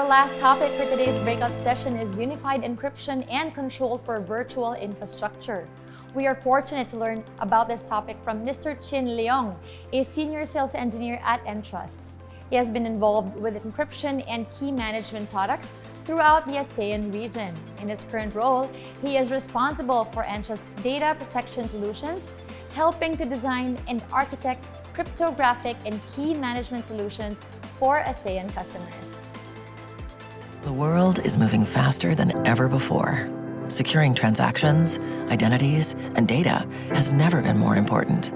last topic for today's breakout session is unified encryption and control for virtual infrastructure. We are fortunate to learn about this topic from Mr. Leong, a senior sales engineer at Entrust. He has been involved with encryption and key management products throughout the ASEAN region. In his current role, he is responsible for Entrust's data protection solutions, helping to design and architect cryptographic and key management solutions for ASEAN customers. The world is moving faster than ever before. Securing transactions, identities, and data has never been more important.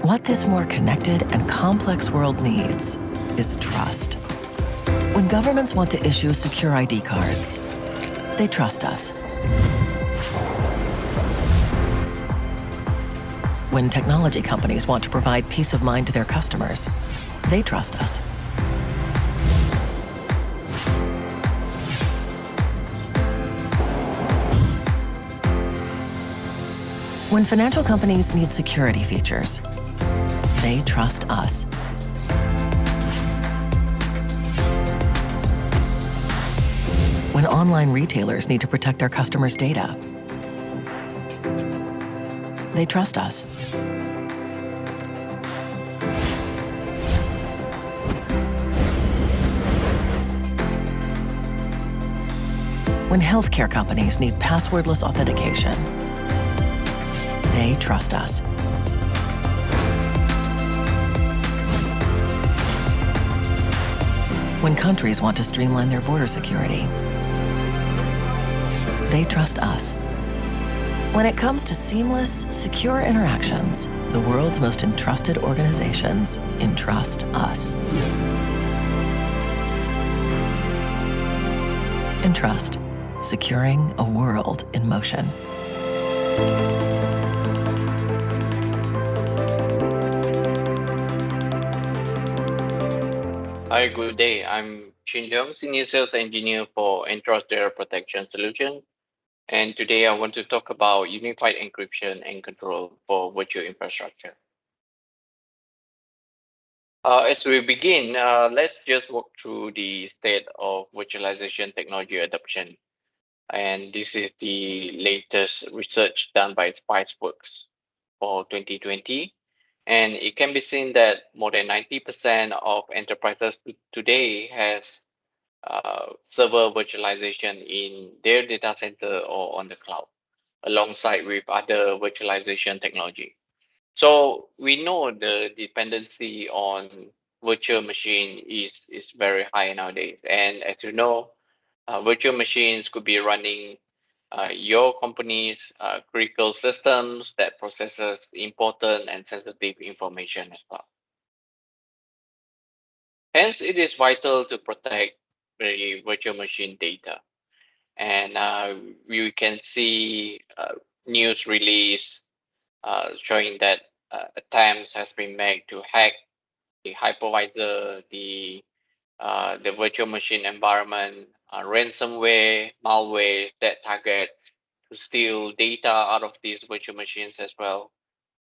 What this more connected and complex world needs is trust. When governments want to issue secure ID cards, they trust us. When technology companies want to provide peace of mind to their customers, they trust us. When financial companies need security features, they trust us. When online retailers need to protect their customers' data, they trust us. When healthcare companies need passwordless authentication, they trust us. When countries want to streamline their border security, they trust us. When it comes to seamless, secure interactions, the world's most entrusted organizations entrust us. Entrust, securing a world in motion. Hi, good day. I'm Shin Jung, Senior Sales Engineer for Entrust Data Protection Solution. And today I want to talk about unified encryption and control for virtual infrastructure. As we begin, let's just walk through the state of virtualization technology adoption. And this is the latest research done by Spiceworks for 2020. And it can be seen that more than 90% of enterprises today has server virtualization in their data center or on the cloud, alongside with other virtualization technology. So we know the dependency on virtual machine is very high nowadays. And as you know, virtual machines could be running your company's critical systems that processes important and sensitive information as well. Hence, it is vital to protect the virtual machine data. And you can see news release showing that attempts has been made to hack the hypervisor, the virtual machine environment, ransomware, malware that targets to steal data out of these virtual machines as well.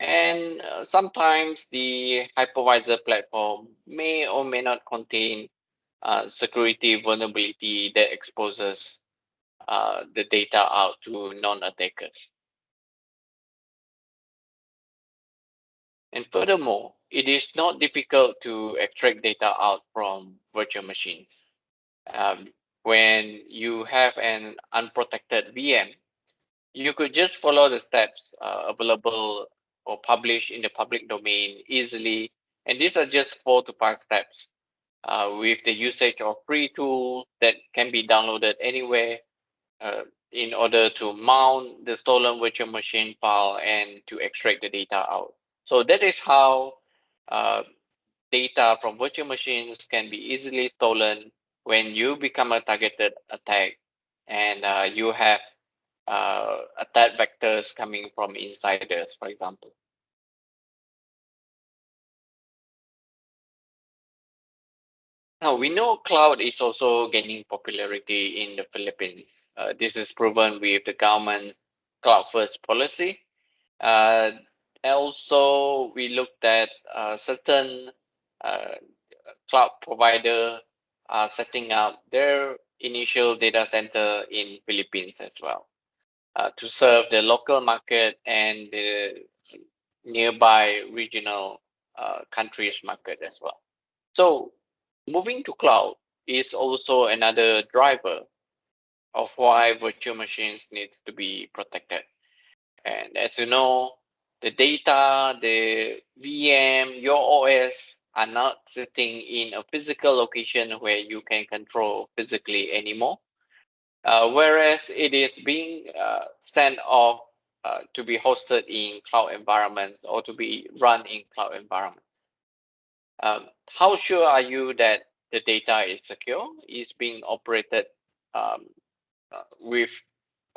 And sometimes the hypervisor platform may or may not contain security vulnerability that exposes the data out to non-attackers. And furthermore, it is not difficult to extract data out from virtual machines. When you have an unprotected VM, you could just follow the steps available or published in the public domain easily. And these are just 4 to 5 steps with the usage of free tools that can be downloaded anywhere in order to mount the stolen virtual machine file and to extract the data out. So that is how data from virtual machines can be easily stolen when you become a targeted attack and you have attack vectors coming from insiders, for example. Now, we know cloud is also gaining popularity in the Philippines. This is proven with the government's cloud first policy. Also, we looked at certain cloud provider are setting up their initial data center in Philippines as well, to serve the local market and the nearby regional countries market as well. So moving to cloud is also another driver of why virtual machines needs to be protected. And as you know, the data, the VM, your OS are not sitting in a physical location where you can control physically anymore. Whereas it is being sent off to be hosted in cloud environments or to be run in cloud environments. How sure are you that the data is secure, is being operated with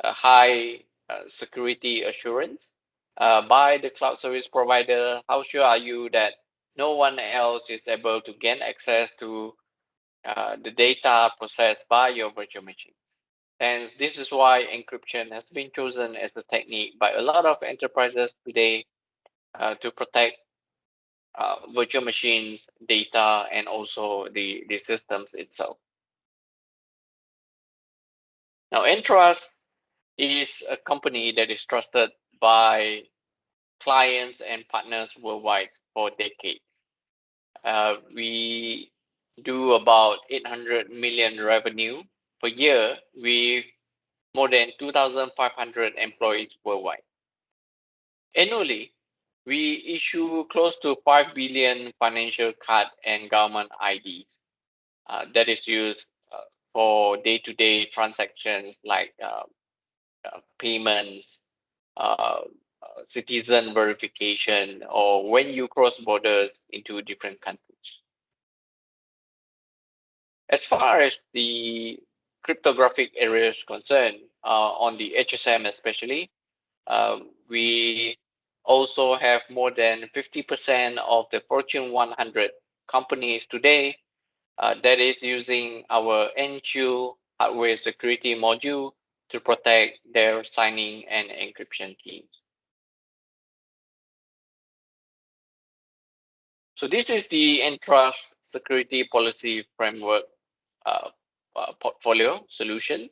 a high security assurance by the cloud service provider? How sure are you that no one else is able to gain access to the data processed by your virtual machine? And this is why encryption has been chosen as a technique by a lot of enterprises today to protect virtual machines, data, and also the systems itself. Now, Entrust is a company that is trusted by clients and partners worldwide for decades. We do about 800 million revenue per year with more than 2,500 employees worldwide. Annually, we issue close to 5 billion financial card and government IDs that is used for day-to-day transactions like payments, citizen verification, or when you cross borders into different countries. As far as the cryptographic area is concerned, on the HSM especially, we also have more than 50% of the Fortune 100 companies today that is using our Entrust hardware security module to protect their signing and encryption keys. So this is the Entrust security policy framework portfolio solution.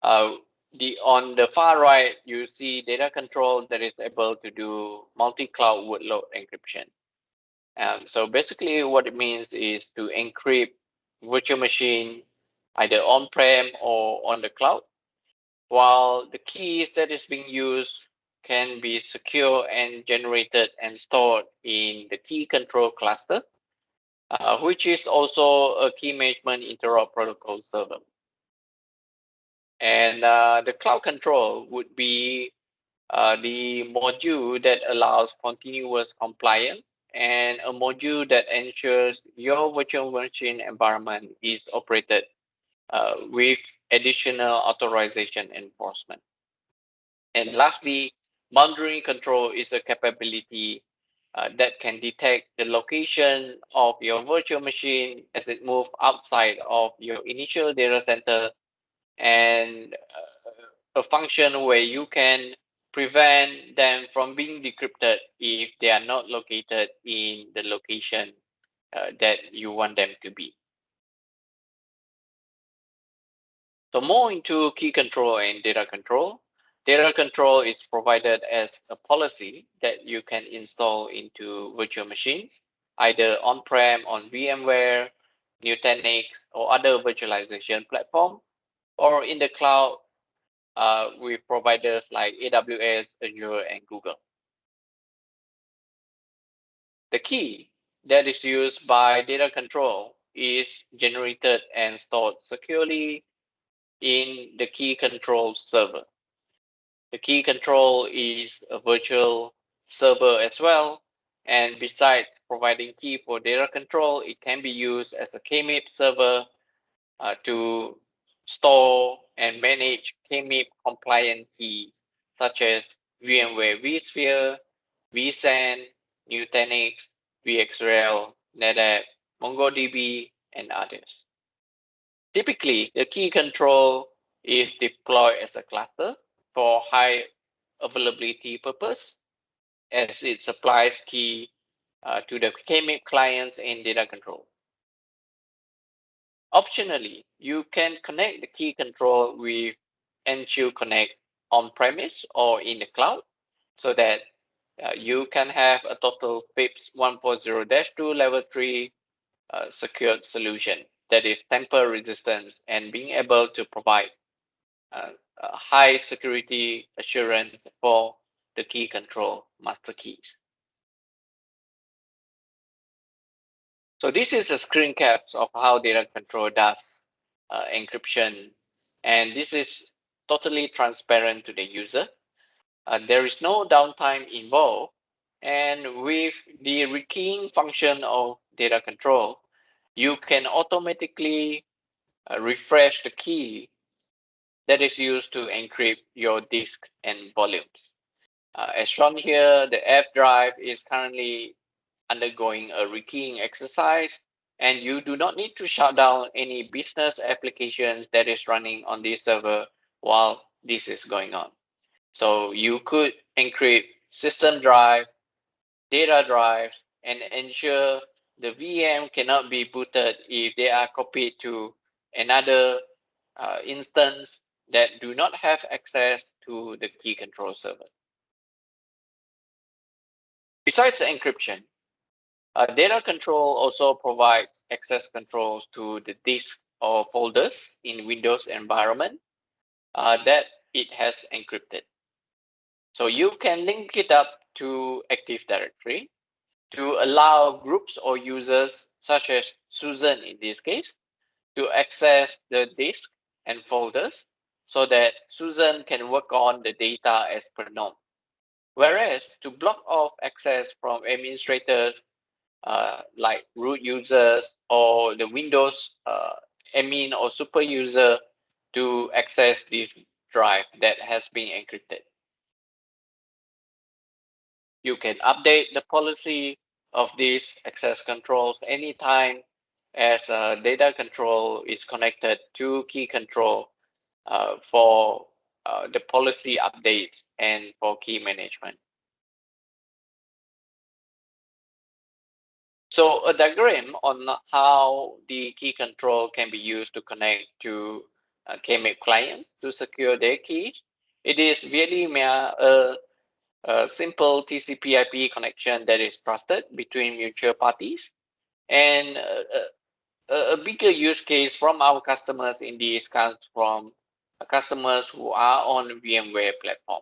On the far right, you see data control that is able to do multi-cloud workload encryption. So basically what it means is to encrypt virtual machine either on-prem or on the cloud, while the keys that is being used can be secure and generated and stored in the key control cluster, which is also a key management interop protocol server. And the cloud control would be the module that allows continuous compliance and a module that ensures your virtual machine environment is operated with additional authorization enforcement. And lastly, boundary control is a capability that can detect the location of your virtual machine as it moves outside of your initial data center, and a function where you can prevent them from being decrypted if they are not located in the location that you want them to be. So more into key control and data control. Data control is provided as a policy that you can install into virtual machines, either on-prem on VMware, Nutanix, or other virtualization platform, or in the cloud with providers like AWS, Azure, and Google. The key that is used by data control is generated and stored securely in the key control server. The key control is a virtual server as well. And besides providing key for data control, it can be used as a KMIP server to store and manage KMIP compliant keys such as VMware vSphere, vSAN, Nutanix, VxRail, NetApp, MongoDB, and others. Typically, the key control is deployed as a cluster for high availability purpose, as it supplies key to the KMIP clients in data control. Optionally, you can connect the key control with Enshield Connect on-premise or in the cloud, so that you can have a total FIPS 1.0-2 level 3 secured solution that is tamper resistant and being able to provide a high security assurance for the key control master keys. So this is a screen cap of how data control does encryption, and this is totally transparent to the user. There is no downtime involved, and with the rekeying function of data control, you can automatically refresh the key that is used to encrypt your disk and volumes. As shown here, the F drive is currently undergoing a rekeying exercise, and you do not need to shut down any business applications that is running on this server while this is going on. So you could encrypt system drive, data drives, and ensure the VM cannot be booted if they are copied to another instance that do not have access to the key control server. Besides encryption, data control also provides access controls to the disk or folders in Windows environment that it has encrypted. So you can link it up to Active Directory to allow groups or users, such as Susan in this case, to access the disk and folders so that Susan can work on the data as per norm. Whereas to block off access from administrators like root users or the Windows admin or super user to access this drive that has been encrypted. You can update the policy of these access controls anytime as data control is connected to key control for the policy updates and for key management. So a diagram on how the key control can be used to connect to KMAP clients to secure their keys. It is really a simple TCP/IP connection that is trusted between mutual parties, and a bigger use case from our customers in this comes from customers who are on VMware platform.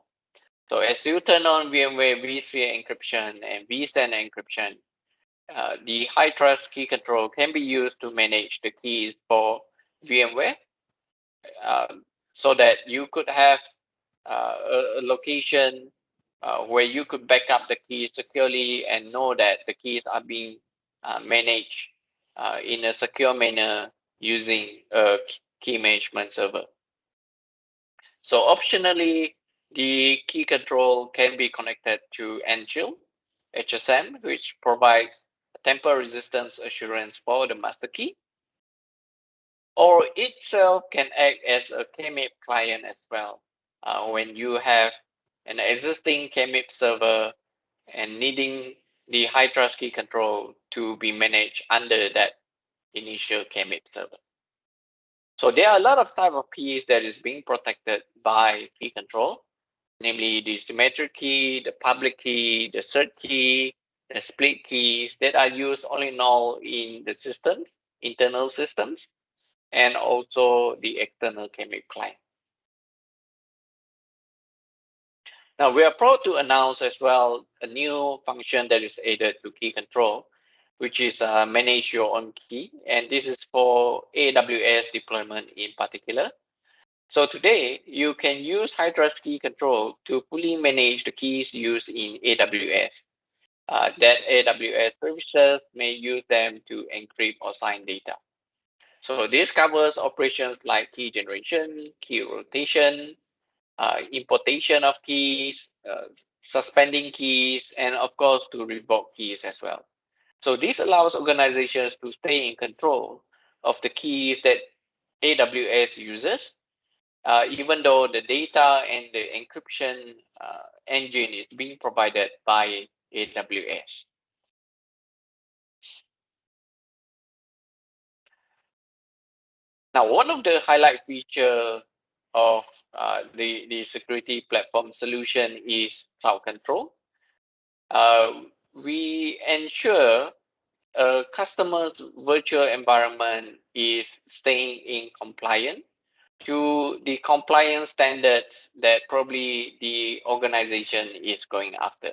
So as you turn on VMware vSphere encryption and vSAN encryption, the high trust key control can be used to manage the keys for VMware, so that you could have a location where you could back up the keys securely and know that the keys are being managed in a secure manner using a key management server. So optionally, the key control can be connected to Enshield HSM, which provides tamper resistance assurance for the master key, or itself can act as a KMAP client as well. When you have an existing KMAP server and needing the high trust key control to be managed under that initial KMAP server. So there are a lot of type of keys that is being protected by key control, namely the symmetric key, the public key, the cert key, the split keys that are used all in all in the systems, internal systems, and also the external KMAP client. Now we are proud to announce as well a new function that is added to key control, which is manage your own key, and this is for AWS deployment in particular. So today you can use high trust key control to fully manage the keys used in AWS. That AWS services may use them to encrypt or sign data. So this covers operations like key generation, key rotation, importation of keys, suspending keys, and of course to revoke keys as well. So this allows organizations to stay in control of the keys that AWS uses, even though the data and the encryption engine is being provided by AWS. Now, one of the highlight feature of the security platform solution is cloud control. We ensure a customer's virtual environment is staying in compliance to the compliance standards that probably the organization is going after.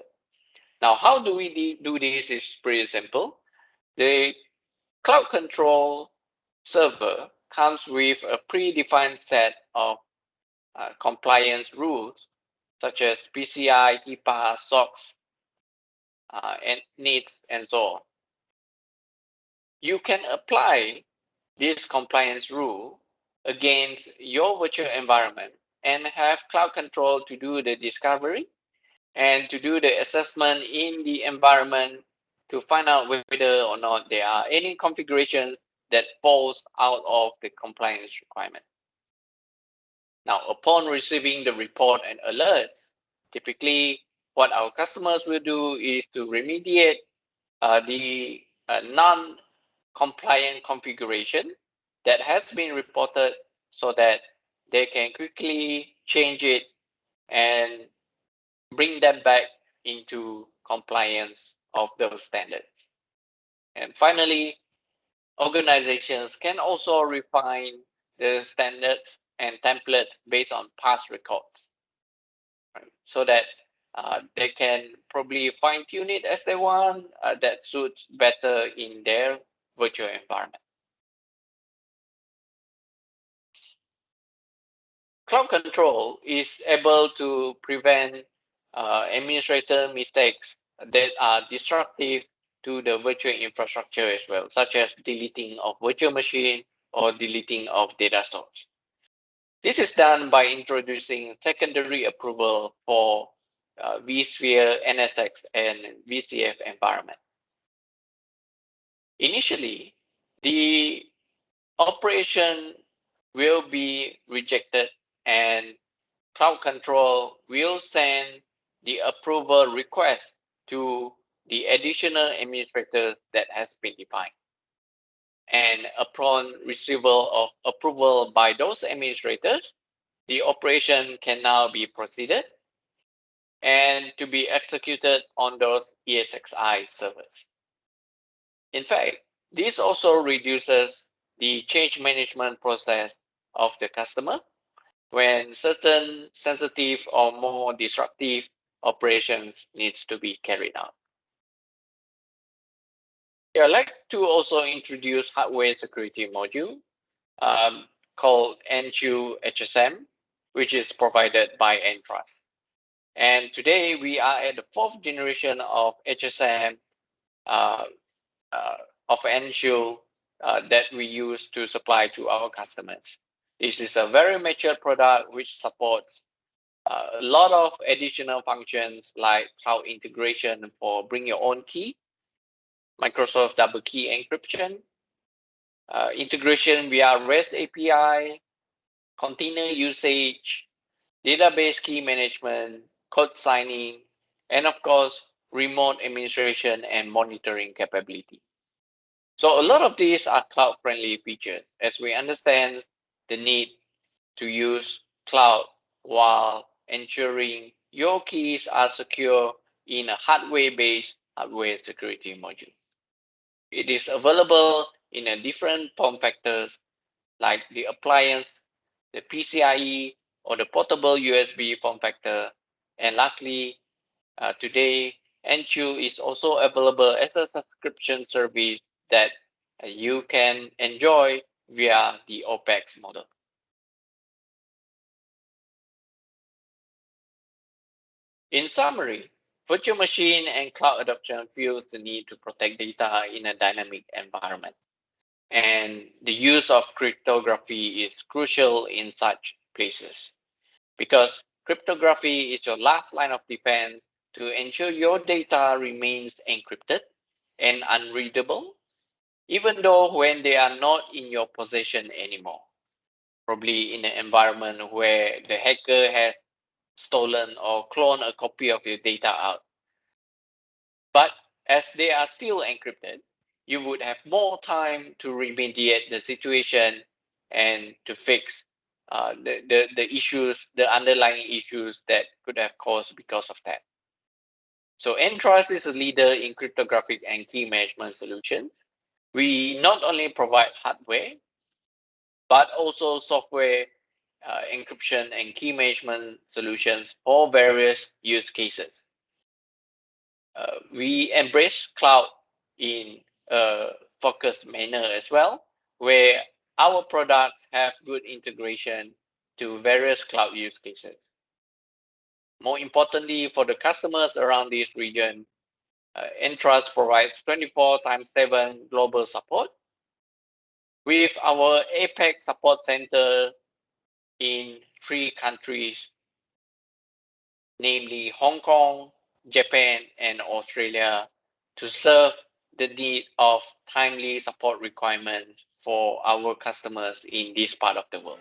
Now, how do we do this is pretty simple. The cloud control server comes with a predefined set of compliance rules such as PCI, HIPAA, SOX, and needs, and so on. You can apply this compliance rule against your virtual environment and have cloud control to do the discovery and to do the assessment in the environment to find out whether or not there are any configurations that falls out of the compliance requirement. Now, upon receiving the report and alerts, typically what our customers will do is to remediate the non-compliant configuration that has been reported so that they can quickly change it and bring them back into compliance of those standards. And finally, organizations can also refine the standards and templates based on past records, right? So that they can probably fine tune it as they want, that suits better in their virtual environment. Cloud control is able to prevent administrator mistakes that are disruptive to the virtual infrastructure as well, such as deleting of virtual machine or deleting of data stores. This is done by introducing secondary approval for vSphere, NSX, and VCF environment. Initially, the operation will be rejected and cloud control will send the approval request to the additional administrator that has been defined. And upon receival of approval by those administrators, the operation can now be proceeded and to be executed on those ESXi servers. In fact, this also reduces the change management process of the customer when certain sensitive or more disruptive operations needs to be carried out. Yeah, I'd like to also introduce hardware security module called NQ HSM, which is provided by Entrust. And today we are at the 4th generation of HSM uh, of NQ that we use to supply to our customers. This is a very mature product which supports a lot of additional functions like cloud integration for bring your own key, Microsoft double key encryption, integration via REST API, container usage, database key management, code signing, and of course, remote administration and monitoring capability. So a lot of these are cloud-friendly features as we understand the need to use cloud while ensuring your keys are secure in a hardware-based hardware security module. It is available in a different form factors like the appliance, the PCIe, or the portable USB form factor. And lastly, today, NQ is also available as a subscription service that you can enjoy via the OPEX model. In summary, virtual machine and cloud adoption feels the need to protect data in a dynamic environment. And the use of cryptography is crucial in such places because cryptography is your last line of defense to ensure your data remains encrypted and unreadable, even though when they are not in your possession anymore, probably in an environment where the hacker has stolen or cloned a copy of your data out. But as they are still encrypted, you would have more time to remediate the situation and to fix the issues, the underlying issues that could have caused because of that. So Entrust is a leader in cryptographic and key management solutions. We not only provide hardware, but also software encryption and key management solutions for various use cases. We embrace cloud in a focused manner as well, where our products have good integration to various cloud use cases. More importantly, for the customers around this region, Entrust provides 24/7 global support with our APEC support center in 3 countries, namely Hong Kong, Japan, and Australia, to serve the need of timely support requirements for our customers in this part of the world.